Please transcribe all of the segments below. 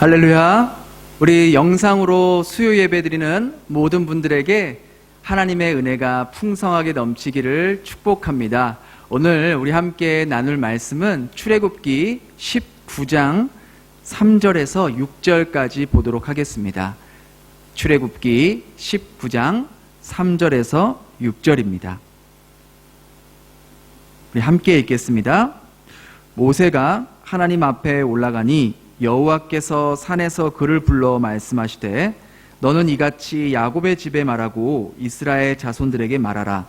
할렐루야. 우리 영상으로 수요 예배 드리는 모든 분들에게 하나님의 은혜가 풍성하게 넘치기를 축복합니다. 오늘 우리 함께 나눌 말씀은 출애굽기 19장 3절에서 6절까지 보도록 하겠습니다. 출애굽기 19장 3절에서 6절입니다. 우리 함께 읽겠습니다. 모세가 하나님 앞에 올라가니 여호와께서 산에서 그를 불러 말씀하시되 너는 이같이 야곱의 집에 말하고 이스라엘 자손들에게 말하라.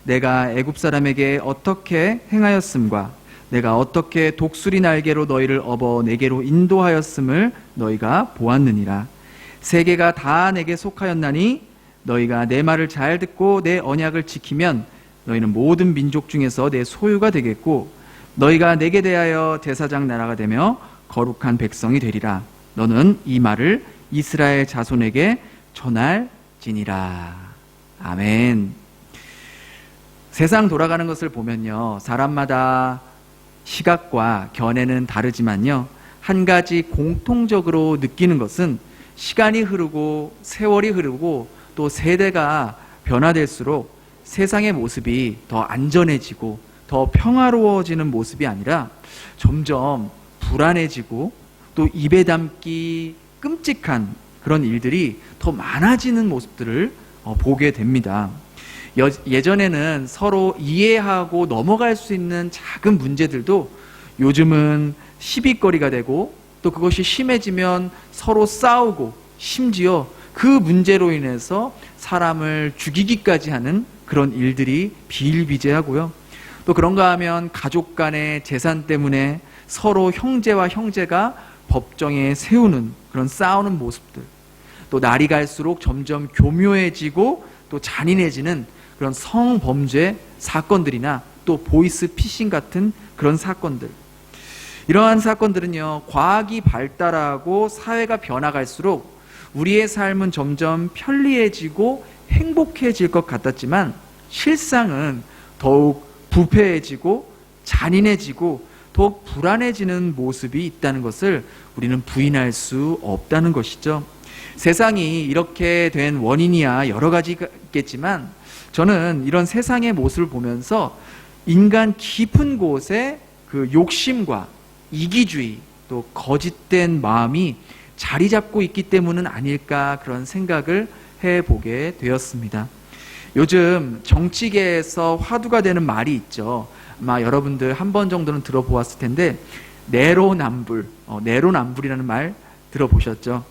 내가 애굽 사람에게 어떻게 행하였음과 내가 어떻게 독수리 날개로 너희를 업어 내게로 인도하였음을 너희가 보았느니라. 세계가 다 내게 속하였나니 너희가 내 말을 잘 듣고 내 언약을 지키면 너희는 모든 민족 중에서 내 소유가 되겠고 너희가 내게 대하여 제사장 나라가 되며 거룩한 백성이 되리라. 너는 이 말을 이스라엘 자손에게 전할지니라. 아멘. 세상 돌아가는 것을 보면요, 사람마다 시각과 견해는 다르지만요, 한 가지 공통적으로 느끼는 것은 시간이 흐르고 세월이 흐르고 또 세대가 변화될수록 세상의 모습이 더 안전해지고 더 평화로워지는 모습이 아니라 점점 불안해지고 또 입에 담기 끔찍한 그런 일들이 더 많아지는 모습들을 보게 됩니다. 예전에는 서로 이해하고 넘어갈 수 있는 작은 문제들도 요즘은 시비거리가 되고 또 그것이 심해지면 서로 싸우고 심지어 그 문제로 인해서 사람을 죽이기까지 하는 그런 일들이 비일비재하고요. 또 그런가 하면 가족 간의 재산 때문에 서로 형제와 형제가 법정에 세우는 그런 싸우는 모습들, 또 날이 갈수록 점점 교묘해지고 또 잔인해지는 그런 성범죄 사건들이나 또 보이스 피싱 같은 그런 사건들, 이러한 사건들은요, 과학이 발달하고 사회가 변화갈수록 우리의 삶은 점점 편리해지고 행복해질 것 같았지만 실상은 더욱 부패해지고 잔인해지고 더욱 불안해지는 모습이 있다는 것을 우리는 부인할 수 없다는 것이죠. 세상이 이렇게 된 원인이야 여러 가지가 있겠지만 저는 이런 세상의 모습을 보면서 인간 깊은 곳에 그 욕심과 이기주의 또 거짓된 마음이 자리 잡고 있기 때문은 아닐까 그런 생각을 해보게 되었습니다. 요즘 정치계에서 화두가 되는 말이 있죠. 아마 여러분들 한 번 정도는 들어보았을 텐데 내로남불, 내로남불이라는 말 들어보셨죠?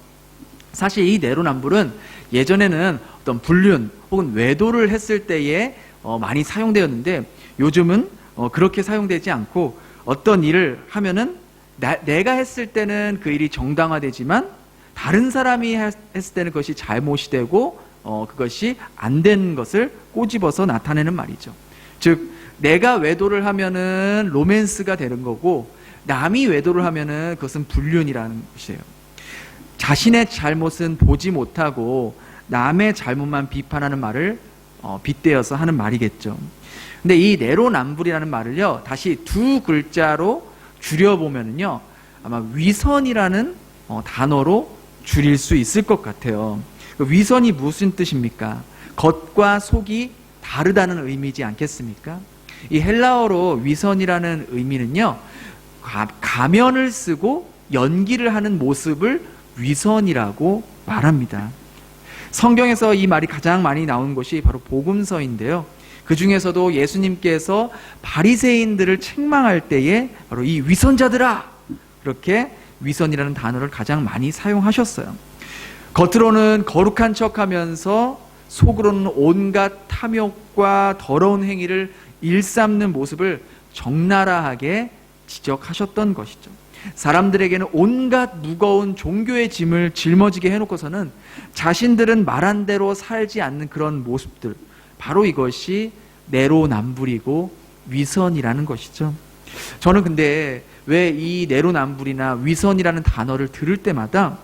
사실 이 내로남불은 예전에는 어떤 불륜 혹은 외도를 했을 때에 많이 사용되었는데 요즘은 그렇게 사용되지 않고 어떤 일을 하면은 내가 했을 때는 그 일이 정당화되지만 다른 사람이 했을 때는 그것이 잘못이 되고 그것이 안 된 것을 꼬집어서 나타내는 말이죠. 즉 내가 외도를 하면은 로맨스가 되는 거고 남이 외도를 하면은 그것은 불륜이라는 것이에요. 자신의 잘못은 보지 못하고 남의 잘못만 비판하는 말을 빗대어서 하는 말이겠죠. 근데 이 내로남불이라는 말을요, 다시 두 글자로 줄여보면은요, 아마 위선이라는 단어로 줄일 수 있을 것 같아요. 위선이 무슨 뜻입니까? 겉과 속이 다르다는 의미지 않겠습니까? 이 헬라어로 위선이라는 의미는요, 가면을 쓰고 연기를 하는 모습을 위선이라고 말합니다. 성경에서 이 말이 가장 많이 나오는 것이 바로 복음서인데요. 그 중에서도 예수님께서 바리새인들을 책망할 때에 바로 이 위선자들아! 그렇게 위선이라는 단어를 가장 많이 사용하셨어요. 겉으로는 거룩한 척하면서 속으로는 온갖 탐욕과 더러운 행위를 일삼는 모습을 적나라하게 지적하셨던 것이죠. 사람들에게는 온갖 무거운 종교의 짐을 짊어지게 해놓고서는 자신들은 말한 대로 살지 않는 그런 모습들, 바로 이것이 내로남불이고 위선이라는 것이죠. 저는 근데 왜 이 내로남불이나 위선이라는 단어를 들을 때마다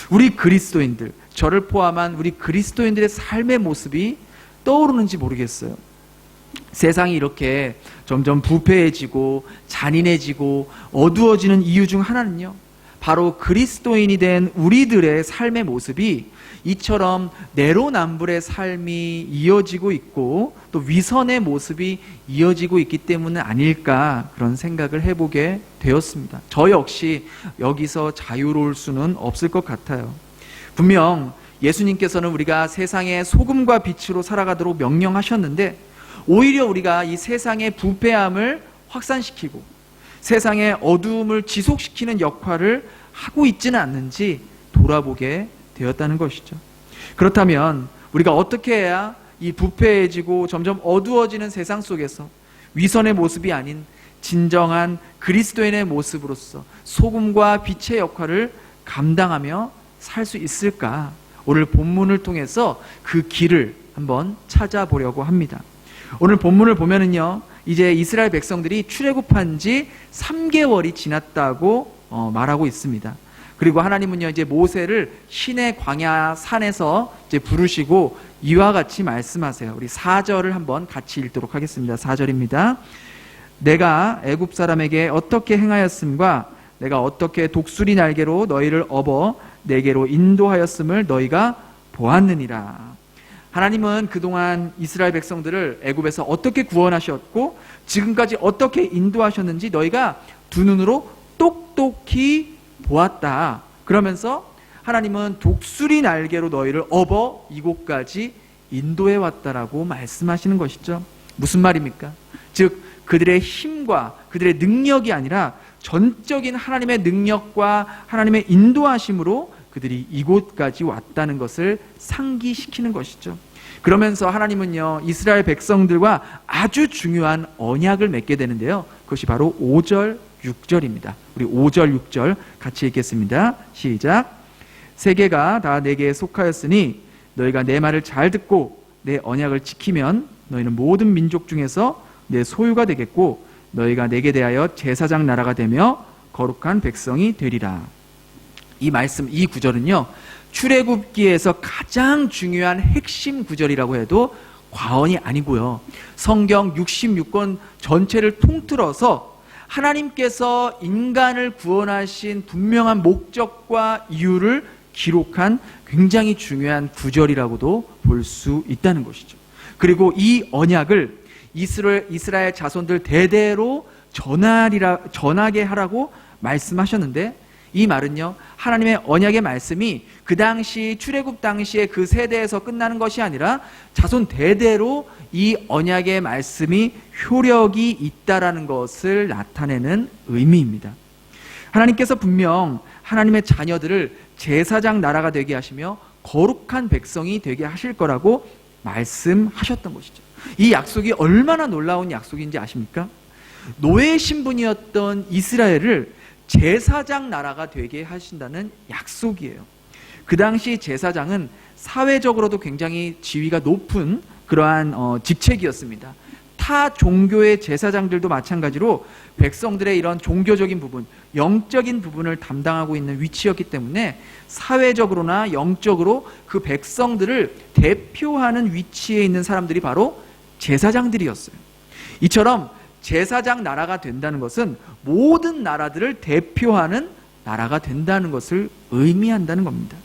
우리 그리스도인들, 저를 포함한 우리 그리스도인들의 삶의 모습이 떠오르는지 모르겠어요. 세상이 이렇게 점점 부패해지고 잔인해지고 어두워지는 이유 중 하나는요, 바로 그리스도인이 된 우리들의 삶의 모습이 이처럼 내로남불의 삶이 이어지고 있고 또 위선의 모습이 이어지고 있기 때문은 아닐까, 그런 생각을 해보게 되었습니다. 저 역시 여기서 자유로울 수는 없을 것 같아요. 분명 예수님께서는 우리가 세상의 소금과 빛으로 살아가도록 명령하셨는데, 오히려 우리가 이 세상의 부패함을 확산시키고 세상의 어두움을 지속시키는 역할을 하고 있지는 않는지 돌아보게 되었다는 것이죠. 그렇다면 우리가 어떻게 해야 이 부패해지고 점점 어두워지는 세상 속에서 위선의 모습이 아닌 진정한 그리스도인의 모습으로서 소금과 빛의 역할을 감당하며 살 수 있을까? 오늘 본문을 통해서 그 길을 한번 찾아보려고 합니다. 오늘 본문을 보면은요, 이제 이스라엘 백성들이 출애굽한 지 3개월이 지났다고 말하고 있습니다. 그리고 하나님은요, 이제 모세를 신의 광야 산에서 이제 부르시고 이와 같이 말씀하세요. 우리 4절을 한번 같이 읽도록 하겠습니다. 4절입니다. 내가 애굽 사람에게 어떻게 행하였음과 내가 어떻게 독수리 날개로 너희를 업어 내게로 인도하였음을 너희가 보았느니라. 하나님은 그동안 이스라엘 백성들을 애굽에서 어떻게 구원하셨고 지금까지 어떻게 인도하셨는지 너희가 두 눈으로 똑똑히 보았다. 그러면서 하나님은 독수리 날개로 너희를 업어 이곳까지 인도해 왔다라고 말씀하시는 것이죠. 무슨 말입니까? 즉 그들의 힘과 그들의 능력이 아니라 전적인 하나님의 능력과 하나님의 인도하심으로 그들이 이곳까지 왔다는 것을 상기시키는 것이죠. 그러면서 하나님은요, 이스라엘 백성들과 아주 중요한 언약을 맺게 되는데요, 그것이 바로 5절, 6절입니다. 우리 5절, 6절 같이 읽겠습니다. 시작. 세계가 다 내게 속하였으니 너희가 내 말을 잘 듣고 내 언약을 지키면 너희는 모든 민족 중에서 내 소유가 되겠고 너희가 내게 대하여 제사장 나라가 되며 거룩한 백성이 되리라. 이 말씀, 이 구절은요, 출애굽기에서 가장 중요한 핵심 구절이라고 해도 과언이 아니고요, 성경 66권 전체를 통틀어서 하나님께서 인간을 구원하신 분명한 목적과 이유를 기록한 굉장히 중요한 구절이라고도 볼 수 있다는 것이죠. 그리고 이 언약을 이스라엘 자손들 대대로 전하게 하라고 말씀하셨는데, 이 말은요, 하나님의 언약의 말씀이 그 당시 출애굽 당시에 그 세대에서 끝나는 것이 아니라 자손 대대로 이 언약의 말씀이 효력이 있다라는 것을 나타내는 의미입니다. 하나님께서 분명 하나님의 자녀들을 제사장 나라가 되게 하시며 거룩한 백성이 되게 하실 거라고 말씀하셨던 것이죠. 이 약속이 얼마나 놀라운 약속인지 아십니까? 노예 신분이었던 이스라엘을 제사장 나라가 되게 하신다는 약속이에요. 그 당시 제사장은 사회적으로도 굉장히 지위가 높은 그러한 직책이었습니다. 타 종교의 제사장들도 마찬가지로 백성들의 이런 종교적인 부분, 영적인 부분을 담당하고 있는 위치였기 때문에 사회적으로나 영적으로 그 백성들을 대표하는 위치에 있는 사람들이 바로 제사장들이었어요. 이처럼 제사장 나라가 된다는 것은 모든 나라들을 대표하는 나라가 된다는 것을 의미한다는 겁니다.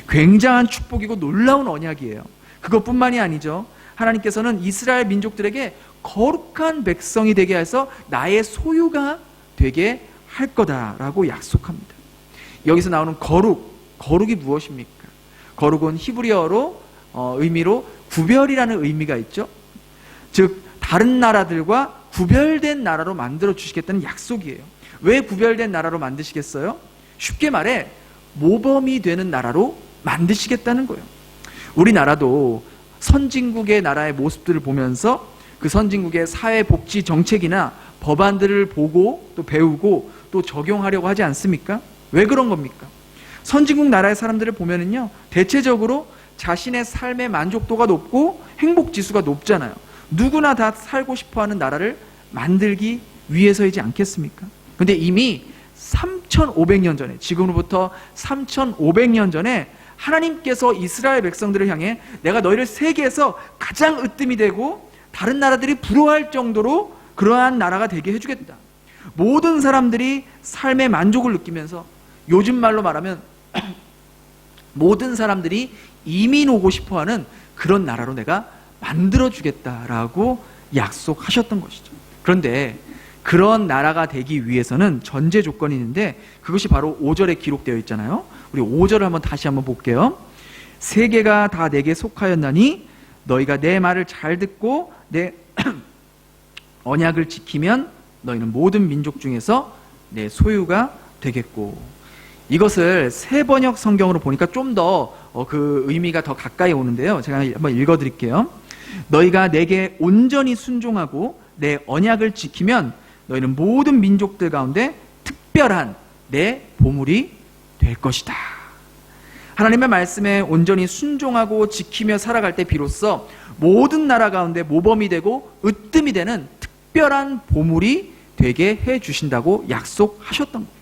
굉장한 축복이고 놀라운 언약이에요. 그것뿐만이 아니죠. 하나님께서는 이스라엘 민족들에게 거룩한 백성이 되게 해서 나의 소유가 되게 할 거다라고 약속합니다. 여기서 나오는 거룩이 무엇입니까? 거룩은 히브리어로 의미로 구별이라는 의미가 있죠. 즉 다른 나라들과 구별된 나라로 만들어 주시겠다는 약속이에요. 왜 구별된 나라로 만드시겠어요? 쉽게 말해 모범이 되는 나라로 만드시겠다는 거예요. 우리나라도 선진국의 나라의 모습들을 보면서 그 선진국의 사회복지 정책이나 법안들을 보고 또 배우고 또 적용하려고 하지 않습니까? 왜 그런 겁니까? 선진국 나라의 사람들을 보면은요, 대체적으로 자신의 삶의 만족도가 높고 행복지수가 높잖아요. 누구나 다 살고 싶어하는 나라를 만들기 위해서이지 않겠습니까? 그런데 이미 3,500년 전에, 지금으로부터 3,500년 전에 하나님께서 이스라엘 백성들을 향해 내가 너희를 세계에서 가장 으뜸이 되고 다른 나라들이 부러워할 정도로 그러한 나라가 되게 해주겠다. 모든 사람들이 삶의 만족을 느끼면서 요즘 말로 말하면 모든 사람들이 이민 오고 싶어하는 그런 나라로 내가 만들어주겠다라고 약속하셨던 것이죠. 그런데 그런 나라가 되기 위해서는 전제 조건이 있는데 그것이 바로 5절에 기록되어 있잖아요. 우리 5절을 다시 한번 볼게요. 세계가 다 내게 속하였나니 너희가 내 말을 잘 듣고 내 언약을 지키면 너희는 모든 민족 중에서 내 소유가 되겠고. 이것을 새 번역 성경으로 보니까 좀 더 그 의미가 더 가까이 오는데요. 제가 한번 읽어드릴게요. 너희가 내게 온전히 순종하고 내 언약을 지키면 너희는 모든 민족들 가운데 특별한 내 보물이 될 것이다. 하나님의 말씀에 온전히 순종하고 지키며 살아갈 때 비로소 모든 나라 가운데 모범이 되고 으뜸이 되는 특별한 보물이 되게 해주신다고 약속하셨던 거예요.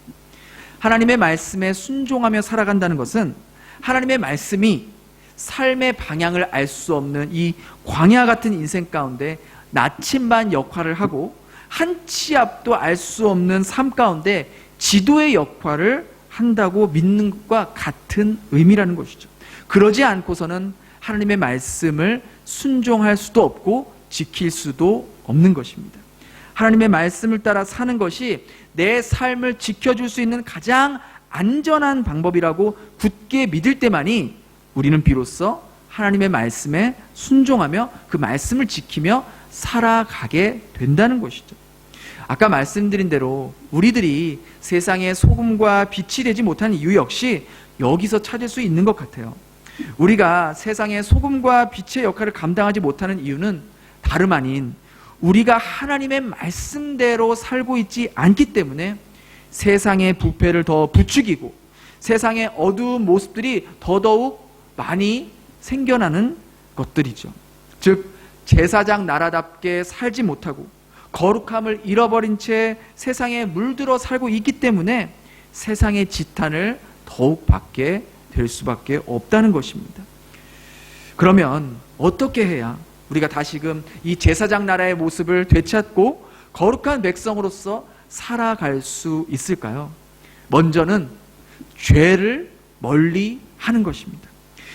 하나님의 말씀에 순종하며 살아간다는 것은 하나님의 말씀이 삶의 방향을 알 수 없는 이 광야 같은 인생 가운데 나침반 역할을 하고 한 치 앞도 알 수 없는 삶 가운데 지도의 역할을 한다고 믿는 것과 같은 의미라는 것이죠. 그러지 않고서는 하나님의 말씀을 순종할 수도 없고 지킬 수도 없는 것입니다. 하나님의 말씀을 따라 사는 것이 내 삶을 지켜줄 수 있는 가장 안전한 방법이라고 굳게 믿을 때만이 우리는 비로소 하나님의 말씀에 순종하며 그 말씀을 지키며 살아가게 된다는 것이죠. 아까 말씀드린 대로 우리들이 세상의 소금과 빛이 되지 못한 이유 역시 여기서 찾을 수 있는 것 같아요. 우리가 세상의 소금과 빛의 역할을 감당하지 못하는 이유는 다름 아닌 우리가 하나님의 말씀대로 살고 있지 않기 때문에 세상의 부패를 더 부추기고 세상의 어두운 모습들이 더더욱 많이 생겨나는 것들이죠. 즉 제사장 나라답게 살지 못하고 거룩함을 잃어버린 채 세상에 물들어 살고 있기 때문에 세상의 지탄을 더욱 받게 될 수밖에 없다는 것입니다. 그러면 어떻게 해야 우리가 다시금 이 제사장 나라의 모습을 되찾고 거룩한 백성으로서 살아갈 수 있을까요? 먼저는 죄를 멀리 하는 것입니다.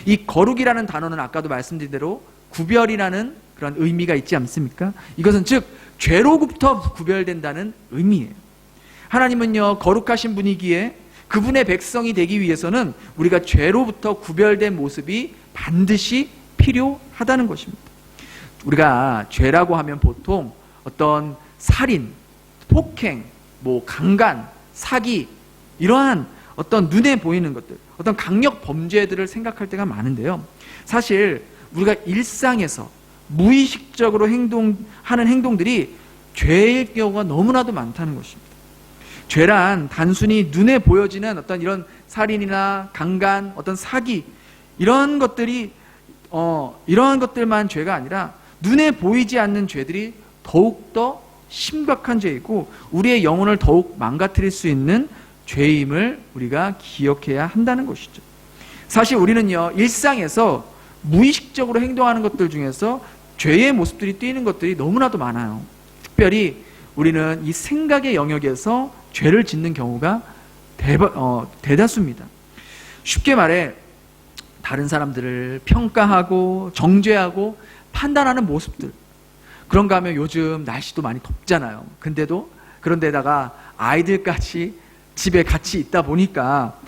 이 거룩이라는 단어는 아까도 말씀드린 대로 구별이라는 그런 의미가 있지 않습니까? 이것은 즉 죄로부터 구별된다는 의미예요. 하나님은요 거룩하신 분이기에 그분의 백성이 되기 위해서는 우리가 죄로부터 구별된 모습이 반드시 필요하다는 것입니다. 우리가 죄라고 하면 보통 어떤 살인, 폭행, 강간, 사기 이러한 어떤 눈에 보이는 것들, 어떤 강력 범죄들을 생각할 때가 많은데요. 사실 우리가 일상에서 무의식적으로 하는 행동들이 죄일 경우가 너무나도 많다는 것입니다. 죄란 단순히 눈에 보여지는 어떤 이런 살인이나 강간, 어떤 사기 이러한 것들만 죄가 아니라 눈에 보이지 않는 죄들이 더욱더 심각한 죄이고 우리의 영혼을 더욱 망가뜨릴 수 있는 죄임을 우리가 기억해야 한다는 것이죠. 사실 우리는요 일상에서 무의식적으로 행동하는 것들 중에서 죄의 모습들이 띄는 것들이 너무나도 많아요. 특별히 우리는 이 생각의 영역에서 죄를 짓는 경우가 대다수입니다. 쉽게 말해 다른 사람들을 평가하고 정죄하고 판단하는 모습들. 그런가 하면 요즘 날씨도 많이 덥잖아요. 그런데다가 아이들까지 집에 같이 있다 보니까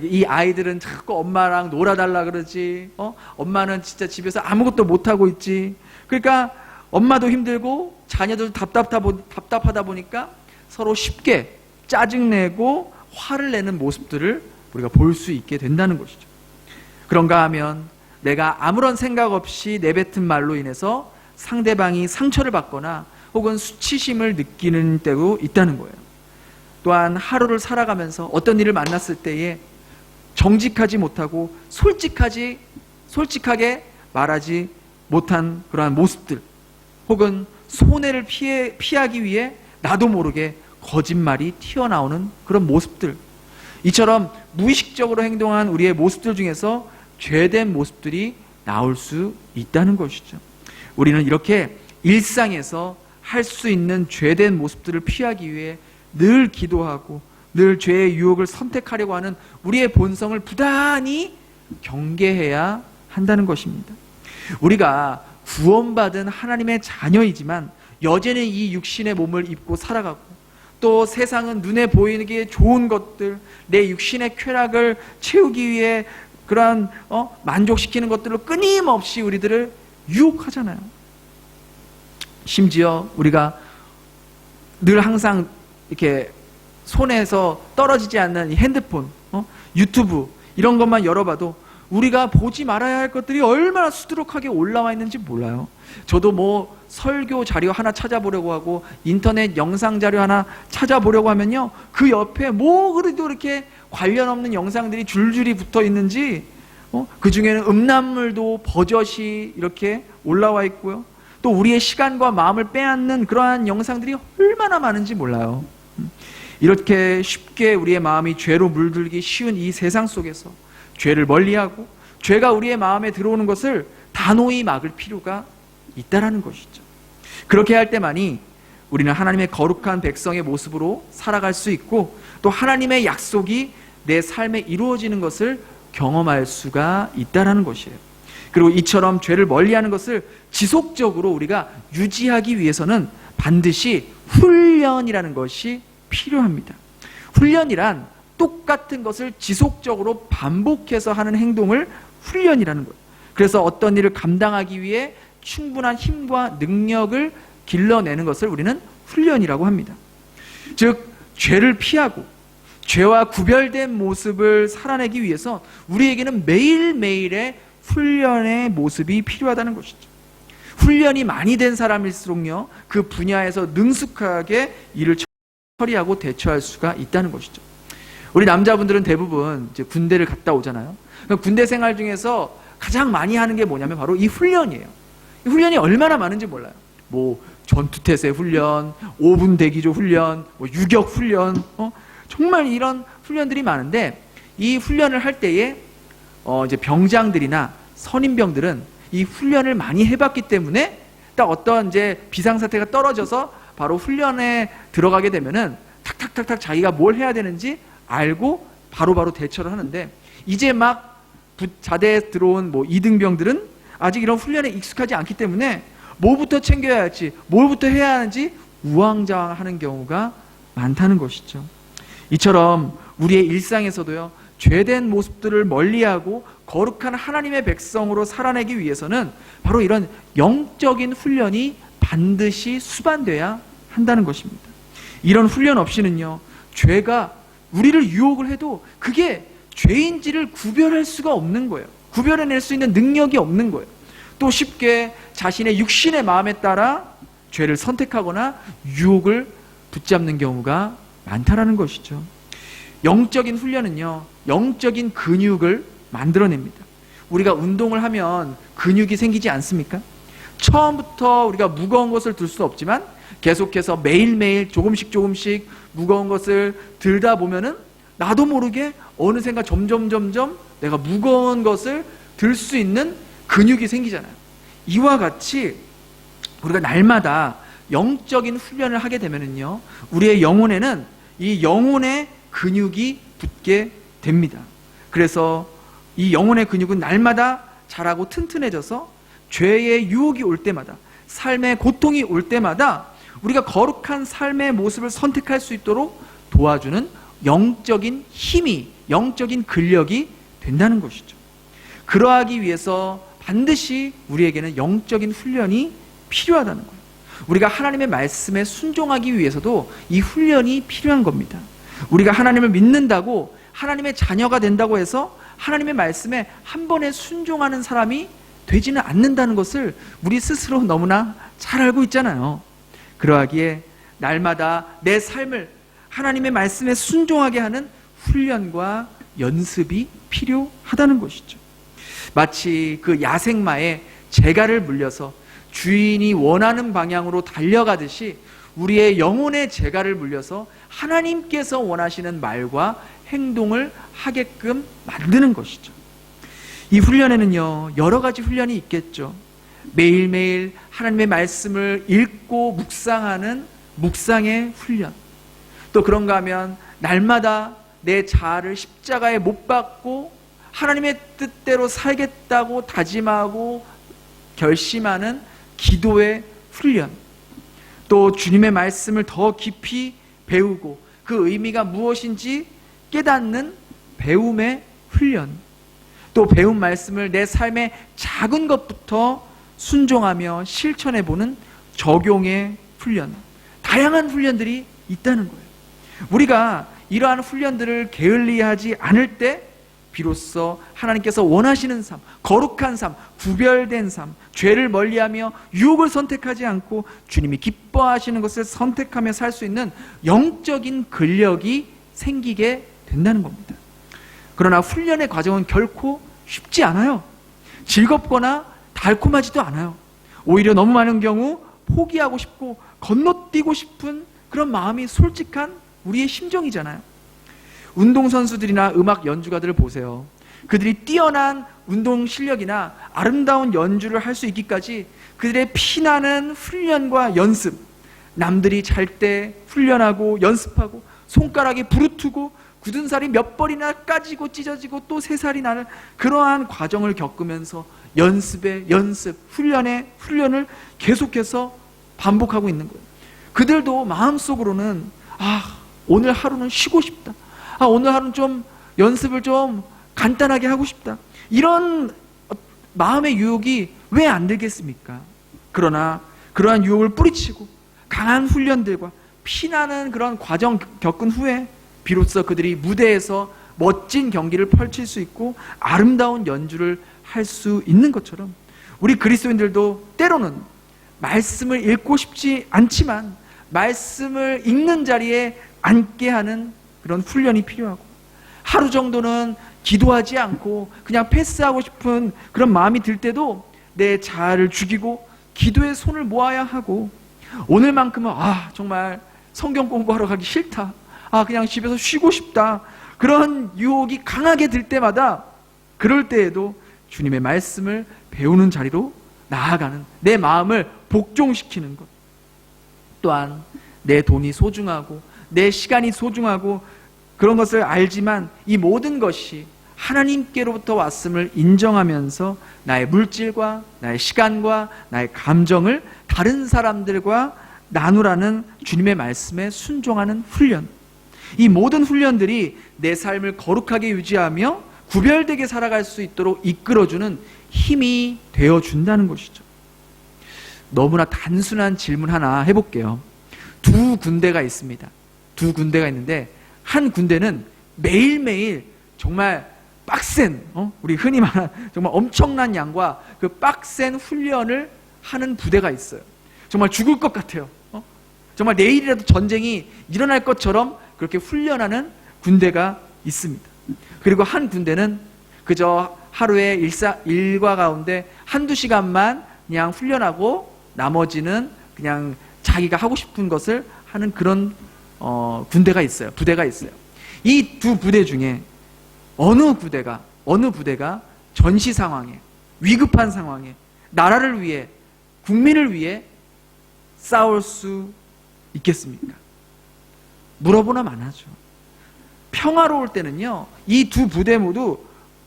이 아이들은 자꾸 엄마랑 놀아달라 그러지. 엄마는 진짜 집에서 아무것도 못하고 있지. 그러니까 엄마도 힘들고 자녀들도 답답하다 보니까 서로 쉽게 짜증내고 화를 내는 모습들을 우리가 볼 수 있게 된다는 것이죠. 그런가 하면 내가 아무런 생각 없이 내뱉은 말로 인해서 상대방이 상처를 받거나 혹은 수치심을 느끼는 때도 있다는 거예요. 또한 하루를 살아가면서 어떤 일을 만났을 때에 정직하지 못하고 솔직하게 말하지 못한 그러한 모습들 혹은 손해를 피하기 위해 나도 모르게 거짓말이 튀어나오는 그런 모습들 이처럼 무의식적으로 행동한 우리의 모습들 중에서 죄된 모습들이 나올 수 있다는 것이죠. 우리는 이렇게 일상에서 할 수 있는 죄된 모습들을 피하기 위해 늘 기도하고 늘 죄의 유혹을 선택하려고 하는 우리의 본성을 부단히 경계해야 한다는 것입니다. 우리가 구원받은 하나님의 자녀이지만 여전히 이 육신의 몸을 입고 살아가고, 또 세상은 눈에 보이게 좋은 것들, 내 육신의 쾌락을 채우기 위해 그러한 만족시키는 것들로 끊임없이 우리들을 유혹하잖아요. 심지어 우리가 늘 항상 이렇게 손에서 떨어지지 않는 이 핸드폰, 유튜브 이런 것만 열어봐도 우리가 보지 말아야 할 것들이 얼마나 수두룩하게 올라와 있는지 몰라요. 저도 뭐 설교 자료 하나 찾아보려고 하고 인터넷 영상 자료 하나 찾아보려고 하면요, 그 옆에 뭐 그래도 이렇게 관련 없는 영상들이 줄줄이 붙어 있는지, 그 중에는 음란물도 버젓이 이렇게 올라와 있고요, 또 우리의 시간과 마음을 빼앗는 그러한 영상들이 얼마나 많은지 몰라요. 이렇게 쉽게 우리의 마음이 죄로 물들기 쉬운 이 세상 속에서 죄를 멀리하고 죄가 우리의 마음에 들어오는 것을 단호히 막을 필요가 있다라는 것이죠. 그렇게 할 때만이 우리는 하나님의 거룩한 백성의 모습으로 살아갈 수 있고, 또 하나님의 약속이 내 삶에 이루어지는 것을 경험할 수가 있다라는 것이에요. 그리고 이처럼 죄를 멀리하는 것을 지속적으로 우리가 유지하기 위해서는 반드시 훈련이라는 것이 필요합니다. 훈련이란 똑같은 것을 지속적으로 반복해서 하는 행동을 훈련이라는 거예요. 그래서 어떤 일을 감당하기 위해 충분한 힘과 능력을 길러내는 것을 우리는 훈련이라고 합니다. 즉, 죄를 피하고 죄와 구별된 모습을 살아내기 위해서 우리에게는 매일매일의 훈련의 모습이 필요하다는 것이죠. 훈련이 많이 된 사람일수록요, 그 분야에서 능숙하게 일을 처리하고 대처할 수가 있다는 것이죠. 우리 남자분들은 대부분 이제 군대를 갔다 오잖아요. 군대 생활 중에서 가장 많이 하는 게 뭐냐면 바로 이 훈련이에요. 이 훈련이 얼마나 많은지 몰라요. 뭐 전투태세 훈련, 5분 대기조 훈련, 뭐 유격 훈련, 정말 이런 훈련들이 많은데, 이 훈련을 할 때에 이제 병장들이나 선임병들은 이 훈련을 많이 해봤기 때문에 딱 어떤 이제 비상사태가 떨어져서 바로 훈련에 들어가게 되면은 탁탁탁탁 자기가 뭘 해야 되는지 알고 바로바로 대처를 하는데, 이제 막 자대에 들어온 뭐 이등병들은 아직 이런 훈련에 익숙하지 않기 때문에 뭐부터 챙겨야 할지, 뭘부터 해야 하는지 우왕좌왕하는 경우가 많다는 것이죠. 이처럼 우리의 일상에서도요, 죄된 모습들을 멀리하고 거룩한 하나님의 백성으로 살아내기 위해서는 바로 이런 영적인 훈련이 반드시 수반돼야 한다는 것입니다. 이런 훈련 없이는요, 죄가 우리를 유혹을 해도 그게 죄인지를 구별할 수가 없는 거예요. 구별해낼 수 있는 능력이 없는 거예요. 또 쉽게 자신의 육신의 마음에 따라 죄를 선택하거나 유혹을 붙잡는 경우가 많다라는 것이죠. 영적인 훈련은요, 영적인 근육을 만들어냅니다. 우리가 운동을 하면 근육이 생기지 않습니까? 처음부터 우리가 무거운 것을 들 수 없지만 계속해서 매일매일 조금씩 무거운 것을 들다 보면은 나도 모르게 어느샌가 점점 내가 무거운 것을 들 수 있는 근육이 생기잖아요. 이와 같이 우리가 날마다 영적인 훈련을 하게 되면은요, 우리의 영혼에는 이 영혼의 근육이 붙게 됩니다. 그래서 이 영혼의 근육은 날마다 자라고 튼튼해져서 죄의 유혹이 올 때마다, 삶의 고통이 올 때마다 우리가 거룩한 삶의 모습을 선택할 수 있도록 도와주는 영적인 힘이, 영적인 근력이 된다는 것이죠. 그러하기 위해서 반드시 우리에게는 영적인 훈련이 필요하다는 거예요. 우리가 하나님의 말씀에 순종하기 위해서도 이 훈련이 필요한 겁니다. 우리가 하나님을 믿는다고, 하나님의 자녀가 된다고 해서 하나님의 말씀에 한 번에 순종하는 사람이 되지는 않는다는 것을 우리 스스로 너무나 잘 알고 있잖아요. 그러하기에 날마다 내 삶을 하나님의 말씀에 순종하게 하는 훈련과 연습이 필요하다는 것이죠. 마치 그 야생마에 재갈을 물려서 주인이 원하는 방향으로 달려가듯이 우리의 영혼의 재갈을 물려서 하나님께서 원하시는 말과 행동을 하게끔 만드는 것이죠. 이 훈련에는요, 여러 가지 훈련이 있겠죠. 매일매일 하나님의 말씀을 읽고 묵상하는 묵상의 훈련, 또 그런가 하면 날마다 내 자아를 십자가에 못 박고 하나님의 뜻대로 살겠다고 다짐하고 결심하는 기도의 훈련, 또 주님의 말씀을 더 깊이 배우고 그 의미가 무엇인지 깨닫는 배움의 훈련, 또 배운 말씀을 내 삶의 작은 것부터 순종하며 실천해보는 적용의 훈련, 다양한 훈련들이 있다는 거예요. 우리가 이러한 훈련들을 게을리하지 않을 때 비로소 하나님께서 원하시는 삶, 거룩한 삶, 구별된 삶, 죄를 멀리하며 유혹을 선택하지 않고 주님이 기뻐하시는 것을 선택하며 살 수 있는 영적인 근력이 생기게 된다는 겁니다. 그러나 훈련의 과정은 결코 쉽지 않아요. 즐겁거나 달콤하지도 않아요. 오히려 너무 많은 경우 포기하고 싶고 건너뛰고 싶은 그런 마음이 솔직한 우리의 심정이잖아요. 운동선수들이나 음악 연주가들을 보세요. 그들이 뛰어난 운동 실력이나 아름다운 연주를 할 수 있기까지 그들의 피나는 훈련과 연습, 남들이 잘 때 훈련하고 연습하고 손가락이 부르트고 굳은 살이 몇 벌이나 까지고 찢어지고 또 새 살이 나는 그러한 과정을 겪으면서 연습에 연습, 훈련에 훈련을 계속해서 반복하고 있는 거예요. 그들도 마음속으로는 오늘 하루는 쉬고 싶다. 오늘 하루는 좀 연습을 좀 간단하게 하고 싶다. 이런 마음의 유혹이 왜 안 들겠습니까? 그러나 그러한 유혹을 뿌리치고 강한 훈련들과 피나는 그런 과정 겪은 후에 비로소 그들이 무대에서 멋진 경기를 펼칠 수 있고 아름다운 연주를 할 수 있는 것처럼 우리 그리스도인들도 때로는 말씀을 읽고 싶지 않지만 말씀을 읽는 자리에 앉게 하는 그런 훈련이 필요하고, 하루 정도는 기도하지 않고 그냥 패스하고 싶은 그런 마음이 들 때도 내 자아를 죽이고 기도의 손을 모아야 하고, 오늘만큼은 정말 성경 공부하러 가기 싫다, 그냥 집에서 쉬고 싶다, 그런 유혹이 강하게 들 때마다, 그럴 때에도 주님의 말씀을 배우는 자리로 나아가는, 내 마음을 복종시키는 것, 또한 내 돈이 소중하고 내 시간이 소중하고 그런 것을 알지만 이 모든 것이 하나님께로부터 왔음을 인정하면서 나의 물질과 나의 시간과 나의 감정을 다른 사람들과 나누라는 주님의 말씀에 순종하는 훈련, 이 모든 훈련들이 내 삶을 거룩하게 유지하며 구별되게 살아갈 수 있도록 이끌어주는 힘이 되어준다는 것이죠. 너무나 단순한 질문 하나 해볼게요. 두 군대가 있습니다. 두 군대가 있는데 한 군대는 매일매일 정말 빡센, 우리 흔히 말하는 정말 엄청난 양과 그 빡센 훈련을 하는 부대가 있어요. 정말 죽을 것 같아요. 정말 내일이라도 전쟁이 일어날 것처럼 그렇게 훈련하는 군대가 있습니다. 그리고 한 군대는 그저 하루의 일과 가운데 한두 시간만 그냥 훈련하고 나머지는 그냥 자기가 하고 싶은 것을 하는 그런 군대가 있어요. 부대가 있어요. 이 두 부대 중에 어느 부대가 전시 상황에, 위급한 상황에, 나라를 위해, 국민을 위해 싸울 수 있겠습니까? 물어보나 마나죠. 평화로울 때는요, 이 두 부대 모두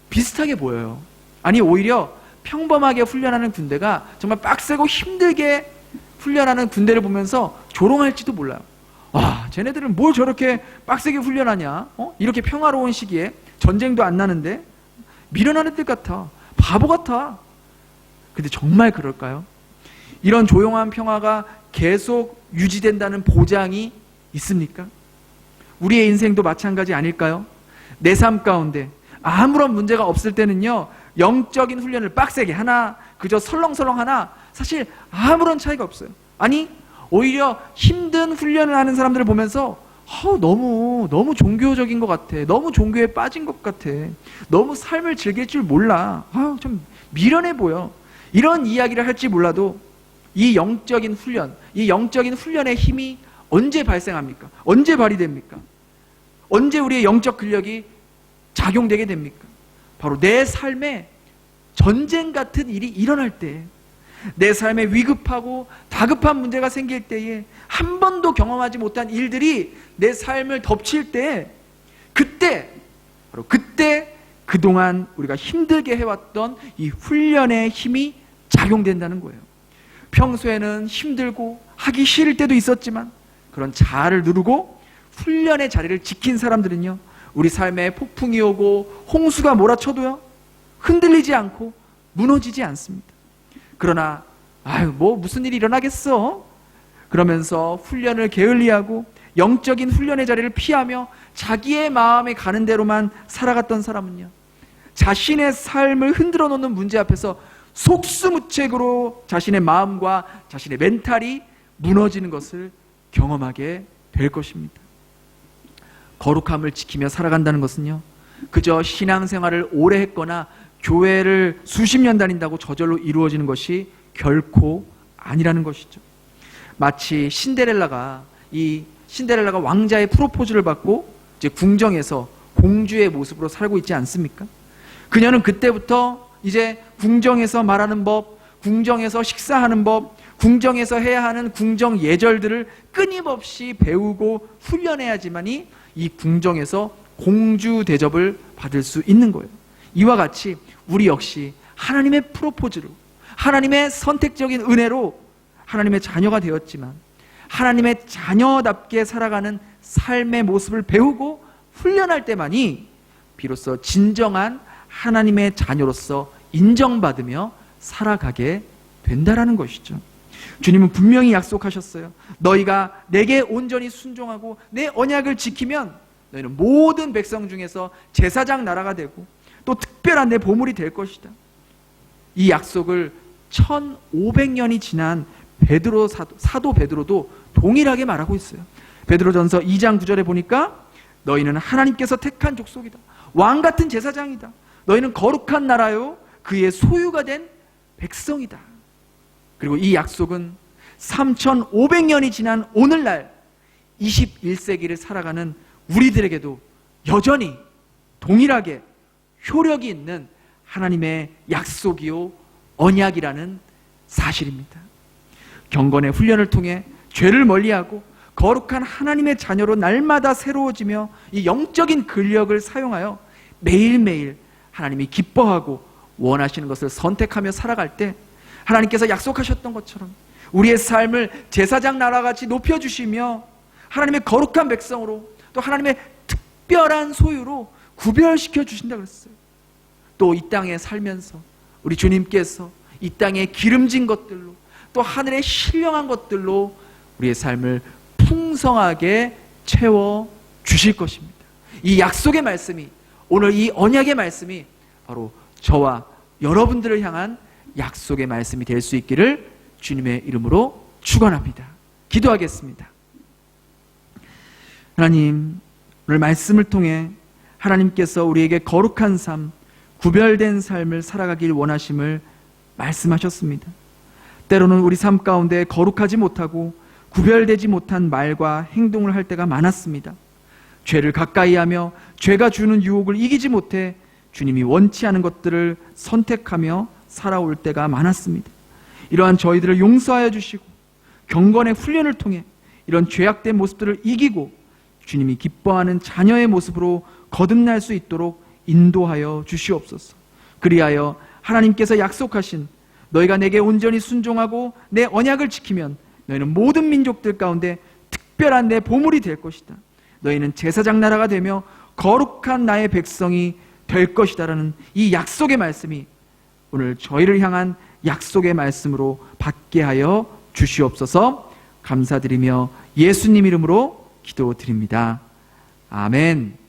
비슷하게 보여요. 아니, 오히려 평범하게 훈련하는 군대가 정말 빡세고 힘들게 훈련하는 군대를 보면서 조롱할지도 몰라요. 쟤네들은 뭘 저렇게 빡세게 훈련하냐? 이렇게 평화로운 시기에 전쟁도 안 나는데 미련한 애들 같아, 바보 같아. 근데 정말 그럴까요? 이런 조용한 평화가 계속 유지된다는 보장이 있습니까? 우리의 인생도 마찬가지 아닐까요? 내 삶 가운데 아무런 문제가 없을 때는요, 영적인 훈련을 빡세게 하나, 그저 설렁설렁 하나, 사실 아무런 차이가 없어요. 아니, 오히려 힘든 훈련을 하는 사람들을 보면서 너무 종교적인 것 같아, 너무 종교에 빠진 것 같아, 너무 삶을 즐길 줄 몰라, 좀 미련해 보여, 이런 이야기를 할지 몰라도 이 영적인 훈련의 힘이 언제 발생합니까? 언제 발휘됩니까? 언제 우리의 영적 근력이 작용되게 됩니까? 바로 내 삶에 전쟁 같은 일이 일어날 때, 내 삶에 위급하고 다급한 문제가 생길 때에 한 번도 경험하지 못한 일들이 내 삶을 덮칠 때, 바로 그때 그동안 우리가 힘들게 해왔던 이 훈련의 힘이 작용된다는 거예요. 평소에는 힘들고 하기 싫을 때도 있었지만 그런 자아를 누르고 훈련의 자리를 지킨 사람들은요, 우리 삶에 폭풍이 오고 홍수가 몰아쳐도요, 흔들리지 않고 무너지지 않습니다. 그러나 무슨 일이 일어나겠어? 그러면서 훈련을 게을리하고 영적인 훈련의 자리를 피하며 자기의 마음에 가는 대로만 살아갔던 사람은요, 자신의 삶을 흔들어 놓는 문제 앞에서 속수무책으로 자신의 마음과 자신의 멘탈이 무너지는 것을 경험하게 될 것입니다. 거룩함을 지키며 살아간다는 것은요, 그저 신앙생활을 오래 했거나 교회를 수십 년 다닌다고 저절로 이루어지는 것이 결코 아니라는 것이죠. 마치 신데렐라가 왕자의 프로포즈를 받고 이제 궁정에서 공주의 모습으로 살고 있지 않습니까? 그녀는 그때부터 이제 궁정에서 말하는 법, 궁정에서 식사하는 법, 궁정에서 해야 하는 궁정 예절들을 끊임없이 배우고 훈련해야지만이 이 궁정에서 공주 대접을 받을 수 있는 거예요. 이와 같이 우리 역시 하나님의 프로포즈로, 하나님의 선택적인 은혜로 하나님의 자녀가 되었지만 하나님의 자녀답게 살아가는 삶의 모습을 배우고 훈련할 때만이 비로소 진정한 하나님의 자녀로서 인정받으며 살아가게 된다라는 것이죠. 주님은 분명히 약속하셨어요. 너희가 내게 온전히 순종하고 내 언약을 지키면 너희는 모든 백성 중에서 제사장 나라가 되고 또 특별한 내 보물이 될 것이다. 이 약속을 1500년이 지난 사도 베드로도 동일하게 말하고 있어요. 베드로전서 2장 9절에 보니까 너희는 하나님께서 택한 족속이다. 왕같은 제사장이다. 너희는 거룩한 나라요 그의 소유가 된 백성이다. 그리고 이 약속은 3500년이 지난 오늘날 21세기를 살아가는 우리들에게도 여전히 동일하게 효력이 있는 하나님의 약속이요 언약이라는 사실입니다. 경건의 훈련을 통해 죄를 멀리하고 거룩한 하나님의 자녀로 날마다 새로워지며 이 영적인 근력을 사용하여 매일매일 하나님이 기뻐하고 원하시는 것을 선택하며 살아갈 때 하나님께서 약속하셨던 것처럼 우리의 삶을 제사장 나라같이 높여주시며 하나님의 거룩한 백성으로 또 하나님의 특별한 소유로 구별시켜 주신다고 그랬어요. 또 이 땅에 살면서 우리 주님께서 이 땅에 기름진 것들로 또 하늘의 신령한 것들로 우리의 삶을 풍성하게 채워 주실 것입니다. 이 약속의 말씀이, 오늘 이 언약의 말씀이 바로 저와 여러분들을 향한 약속의 말씀이 될 수 있기를 주님의 이름으로 축원합니다. 기도하겠습니다. 하나님, 오늘 말씀을 통해 하나님께서 우리에게 거룩한 삶, 구별된 삶을 살아가길 원하심을 말씀하셨습니다. 때로는 우리 삶 가운데 거룩하지 못하고 구별되지 못한 말과 행동을 할 때가 많았습니다. 죄를 가까이 하며 죄가 주는 유혹을 이기지 못해 주님이 원치 않은 것들을 선택하며 살아올 때가 많았습니다. 이러한 저희들을 용서하여 주시고 경건의 훈련을 통해 이런 죄악된 모습들을 이기고 주님이 기뻐하는 자녀의 모습으로 거듭날 수 있도록 인도하여 주시옵소서. 그리하여 하나님께서 약속하신 너희가 내게 온전히 순종하고 내 언약을 지키면 너희는 모든 민족들 가운데 특별한 내 보물이 될 것이다. 너희는 제사장 나라가 되며 거룩한 나의 백성이 될 것이다라는 이 약속의 말씀이 오늘 저희를 향한 약속의 말씀으로 받게 하여 주시옵소서. 감사드리며 예수님 이름으로 기도드립니다. 아멘.